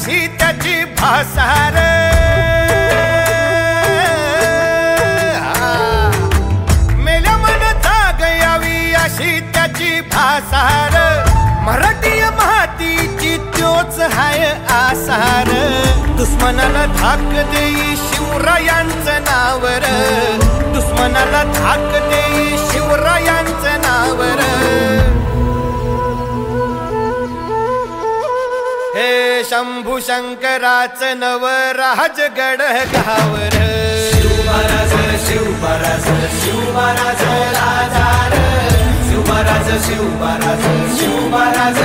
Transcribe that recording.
अशी त्याची भासार मेल्या मन जाग यावी अशी त्याची भासार मराठी मातीची त्योच हाय आसार दुश्मनाला धाक देई शिवरायांचं नावर दुश्मनाला धाक देई शिवरायांचं नावर हे शंभू शंकराचं नवराज गडगावर शिवमहाराज शिवमहाराज शिवमहाराज राजा शिवमहाराज शिवमहाराज शिवमहाराज